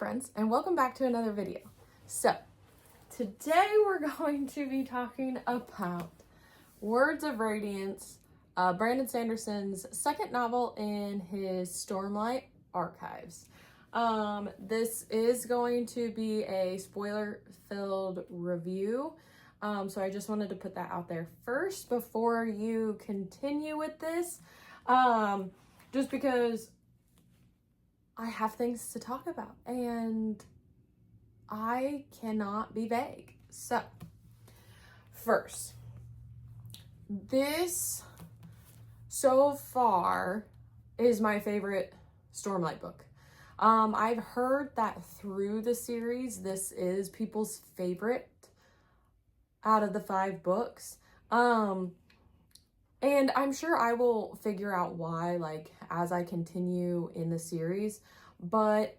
friends, and welcome back to another video. So, today we're going to be talking about Words of Radiance, Brandon Sanderson's second novel in his Stormlight Archives. This is going to be a spoiler-filled review, so I just wanted to put that out there first before you continue with this, just because I have things to talk about and I cannot be vague. So, first, this so far is my favorite Stormlight book. I've heard that through the series, this is people's favorite out of the 5 books. And I'm sure I will figure out why, like, as I continue in the series, but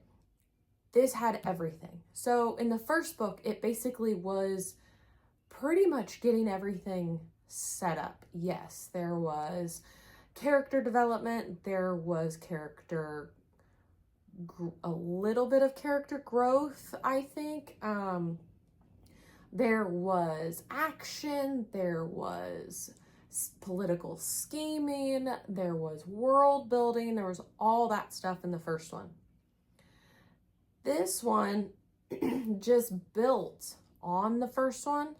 this had everything. So in the first book, it basically was pretty much getting everything set up. Yes, there was character development, there was a little bit of character growth, I think. There was action, there was political scheming, there was world building, there was all that stuff in the first one. This one just built on the first one,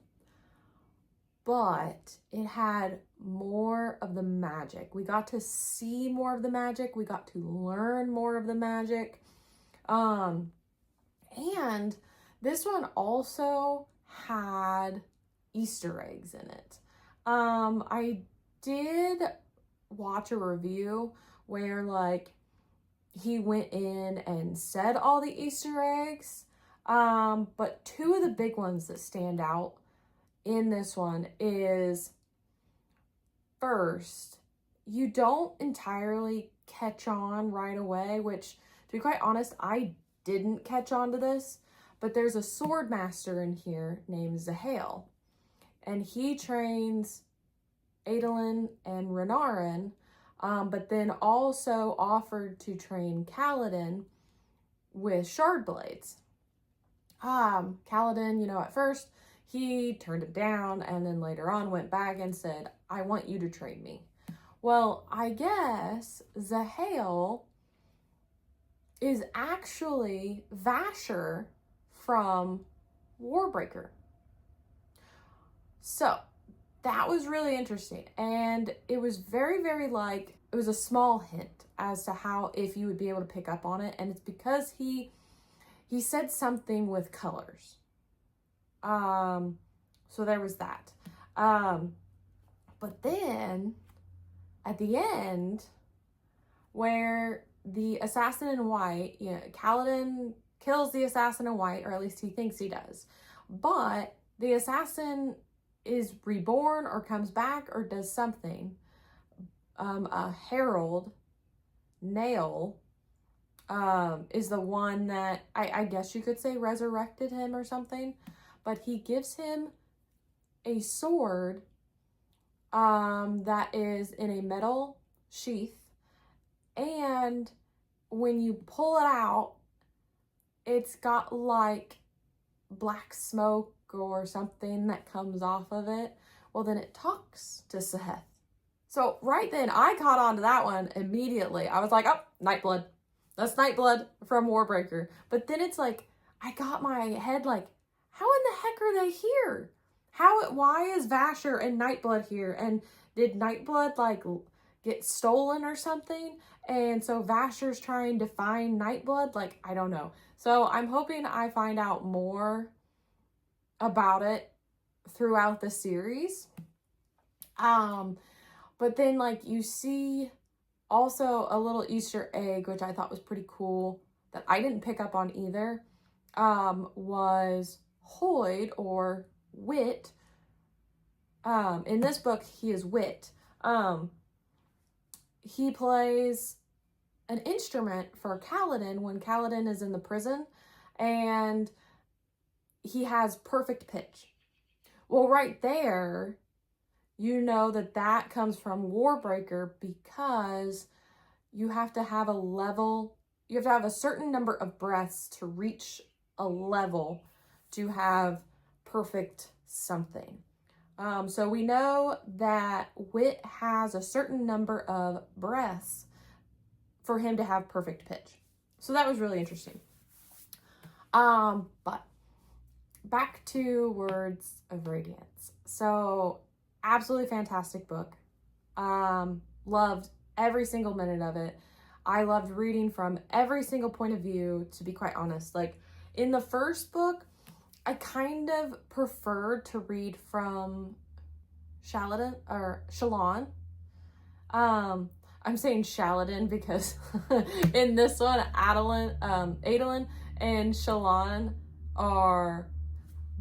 but it had more of the magic. We got to see more of the magic, we got to learn more of the magic, and this one also had Easter eggs in it. I did watch a review where, like, he went in and said all the Easter eggs, but 2 of the big ones that stand out in this one is, first, you don't entirely catch on right away, which, to be quite honest, I didn't catch on to this, but there's a sword master in here named Zahale. And he trains Adolin and Renarin, but then also offered to train Kaladin with shard blades. Kaladin, at first he turned him down, and then later on went back and said, I want you to train me. Well, I guess Zahale is actually Vasher from Warbreaker. So that was really interesting, and it was very, very it was a small hint as to how, if you would be able to pick up on it, and it's because he said something with colors. So there was that. But then at the end, where the assassin in white, Kaladin kills the assassin in white, or at least he thinks he does, but the assassin is reborn or comes back or does something. A herald, Nail, is the one that I guess you could say resurrected him or something, but he gives him a sword that is in a metal sheath, and when you pull it out, it's got like black smoke or something that comes off of it. Well, then it talks to Seth. So right then, I caught on to that one immediately. I was like, oh, Nightblood. That's Nightblood from Warbreaker. But then it's like, I got my head like, how in the heck are they here? Why is Vasher and Nightblood here? And did Nightblood like get stolen or something? And so Vasher's trying to find Nightblood? Like, I don't know. So I'm hoping I find out more about it throughout the series. But then, like, you see also a little Easter egg, which I thought was pretty cool, that I didn't pick up on either, was Hoyd, or Wit. In this book, he is Wit. He plays an instrument for Kaladin when Kaladin is in the prison, and he has perfect pitch. Well, right there, you know that comes from Warbreaker, because you have to have a level you have to have a certain number of breaths to reach a level to have perfect something. So we know that Wit has a certain number of breaths for him to have perfect pitch. So that was really interesting. But back to Words of Radiance. So absolutely fantastic book. Loved every single minute of it. I loved reading from every single point of view, to be quite honest. Like in the first book, I kind of preferred to read from Shallan. I'm saying Shaladin because in this one, Adolin and Shallan are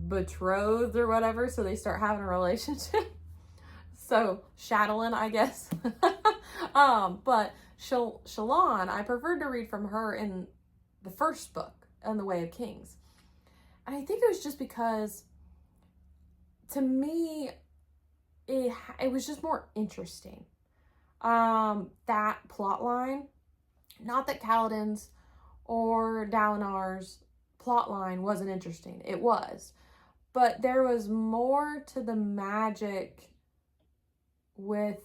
betrothed or whatever, so they start having a relationship. So Shadowland, I guess. But Shallan, I preferred to read from her in the first book, in The Way of Kings. And I think it was just because, to me, it was just more interesting. That plot line, not that Kaladin's or Dalinar's plot line wasn't interesting. It was. But there was more to the magic with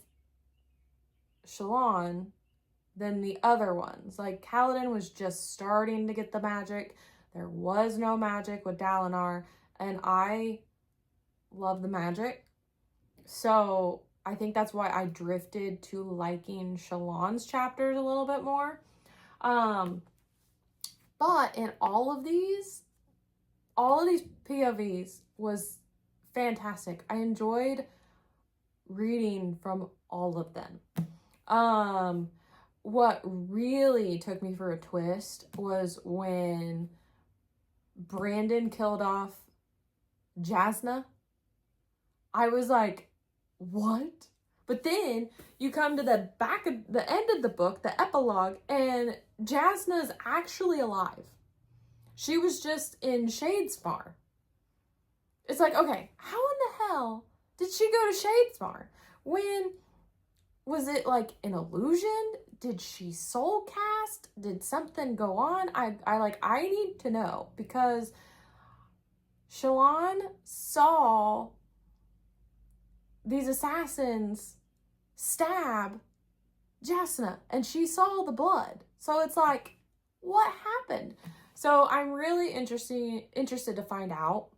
Shallan than the other ones. Like Kaladin was just starting to get the magic. There was no magic with Dalinar, and I love the magic. So I think that's why I drifted to liking Shallan's chapters a little bit more. But in all of these POVs was fantastic. I enjoyed reading from all of them. What really took me for a twist was when Brandon killed off Jasna. I was like, what? But then you come to the end of the book, the epilogue, and Jasna's actually alive. She was just in Shadespar. It's like, okay, how in the hell did she go to Shadespar? Was it like an illusion? Did she soul cast? Did something go on? I need to know, because Shallan saw these assassins stab Jasna, and she saw the blood. So it's like, what happened? So I'm really interested to find out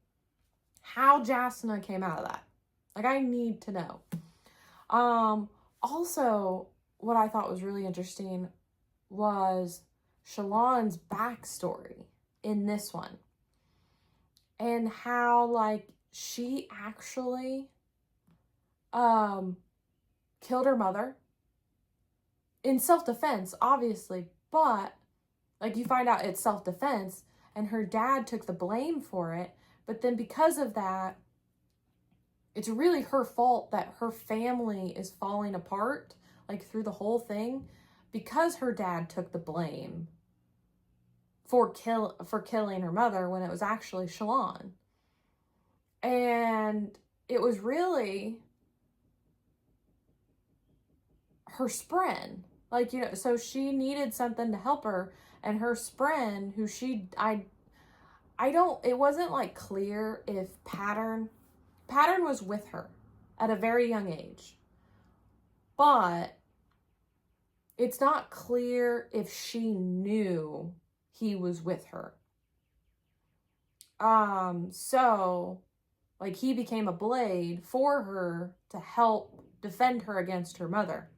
how Jasna came out of that. Like, I need to know. Also, what I thought was really interesting was Shallan's backstory in this one. And how, like, she actually killed her mother in self-defense, obviously, but like you find out it's self-defense, and her dad took the blame for it. But then because of that, it's really her fault that her family is falling apart, like through the whole thing, because her dad took the blame for killing her mother when it was actually Shallan. And it was really her spren. Like, you know, so she needed something to help her, and her spren, who it wasn't like clear if Pattern was with her at a very young age, but it's not clear if she knew he was with her. So like he became a blade for her to help defend her against her mother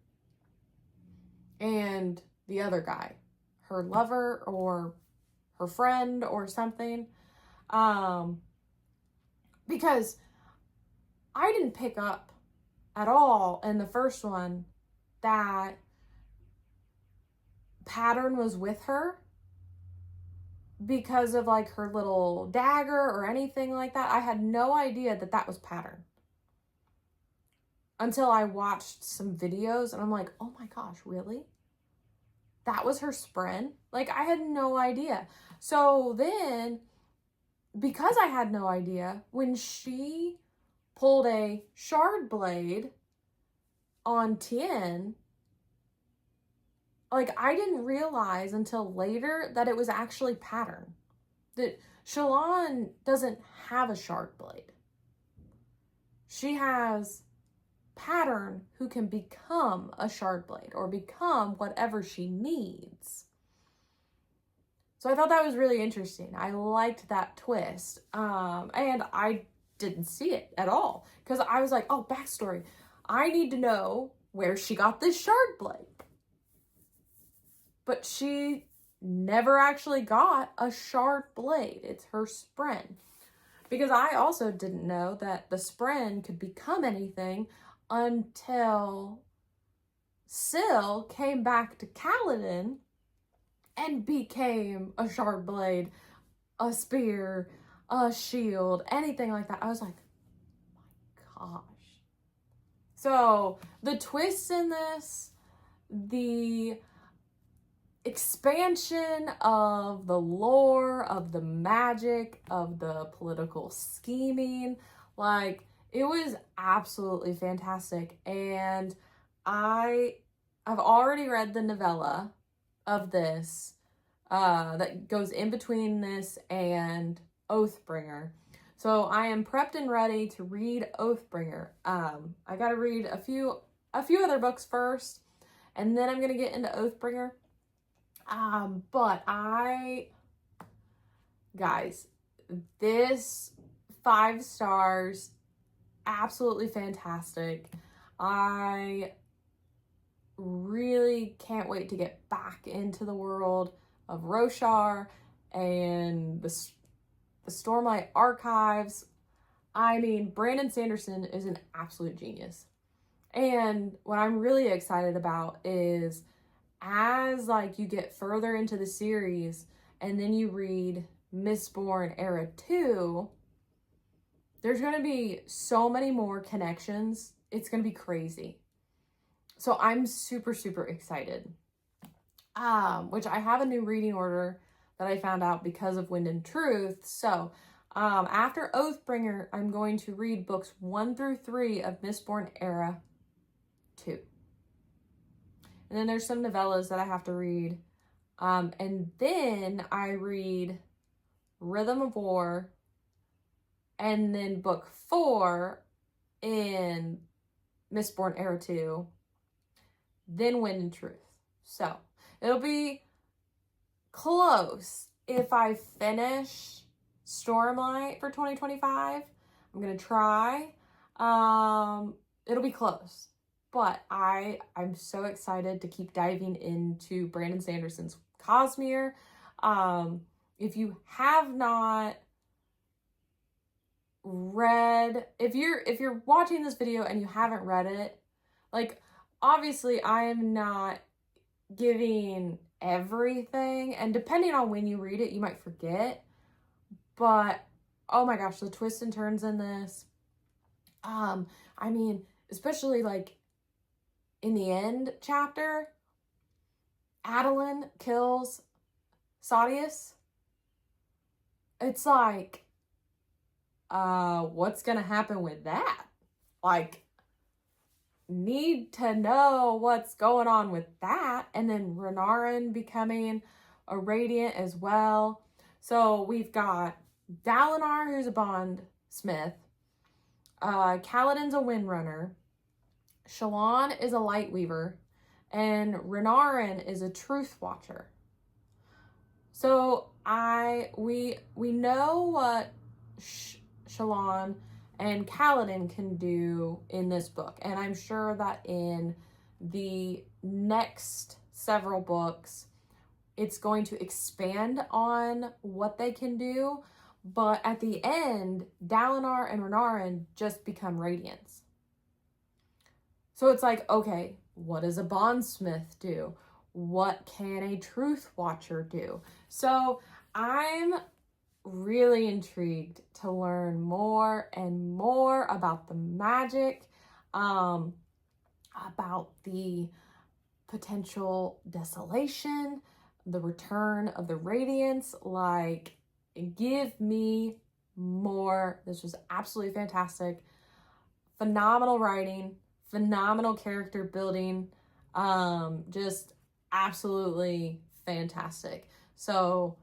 and the other guy, her lover or her friend or something. Because I didn't pick up at all in the first one that Pattern was with her because of like her little dagger or anything like that. I had no idea that that was Pattern until I watched some videos, and I'm like, oh my gosh, really? That was her spren? Like, I had no idea. So then, because I had no idea, when she pulled a shard blade on Tien, like, I didn't realize until later that it was actually pattern. That Shallan doesn't have a shard blade. She has Pattern, who can become a shard blade or become whatever she needs. So I thought that was really interesting. I liked that twist. And I didn't see it at all because I was like, oh, backstory. I need to know where she got this shard blade. But she never actually got a shard blade. It's her spren. Because I also didn't know that the spren could become anything until Syl came back to Kaladin and became a shard blade, a spear, a shield, anything like that. I was like, oh my gosh. So the twists in this, the expansion of the lore, of the magic, of the political scheming, like, it was absolutely fantastic. And I've already read the novella of this that goes in between this and Oathbringer. So I am prepped and ready to read Oathbringer. I got to read a few other books first, and then I'm going to get into Oathbringer. But guys, this 5 stars, absolutely fantastic. I really can't wait to get back into the world of Roshar and the Stormlight Archives. I mean, Brandon Sanderson is an absolute genius. And what I'm really excited about is as like you get further into the series and then you read Mistborn Era 2, there's going to be so many more connections. It's going to be crazy. So I'm super, super excited. Which I have a new reading order that I found out because of Wind and Truth. So after Oathbringer, I'm going to read books 1 through 3 of Mistborn Era 2. And then there's some novellas that I have to read. And then I read Rhythm of War. And then book 4 in Mistborn Era 2. Then Wind and Truth. So it'll be close if I finish Stormlight for 2025. I'm going to try. It'll be close. But I'm so excited to keep diving into Brandon Sanderson's Cosmere. If you have not read, if you're watching this video and you haven't read it, like, obviously I am not giving everything, and depending on when you read it, you might forget. But oh my gosh, the twists and turns in this. I mean, especially like in the end chapter, Adolin kills Sadeas. It's like, what's gonna happen with that? Like, need to know what's going on with that. And then Renarin becoming a Radiant as well. So we've got Dalinar, who's a bondsmith. Kaladin's a Windrunner. Shallan is a Lightweaver. And Renarin is a Truth Watcher. So we know what Shallan and Kaladin can do in this book. And I'm sure that in the next several books, it's going to expand on what they can do. But at the end, Dalinar and Renarin just become Radiance. So it's like, okay, what does a bondsmith do? What can a Truth Watcher do? So I'm really intrigued to learn more and more about the magic, about the potential desolation, the return of the Radiance. Like, give me more. This was absolutely fantastic. Phenomenal writing, phenomenal character building, just absolutely fantastic. So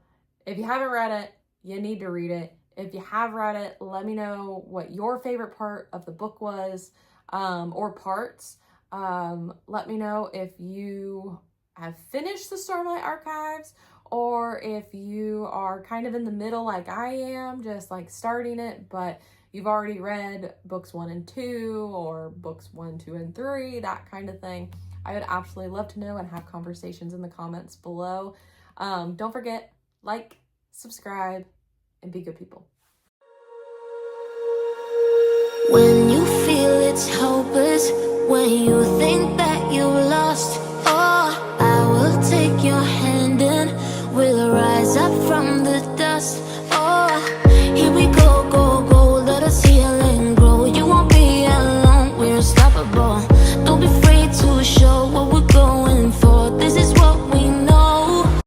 if you haven't read it, you need to read it. If you have read it, let me know what your favorite part of the book was, or parts. Let me know if you have finished the Stormlight Archives, or if you are kind of in the middle like I am, just like starting it, but you've already read books 1 and 2, or books 1, 2, and 3, that kind of thing. I would absolutely love to know and have conversations in the comments below. Don't forget, like, subscribe, and be good people. When you feel it's hopeless, when you think that you've lost, oh, I will take your hand and we'll rise up from the dust.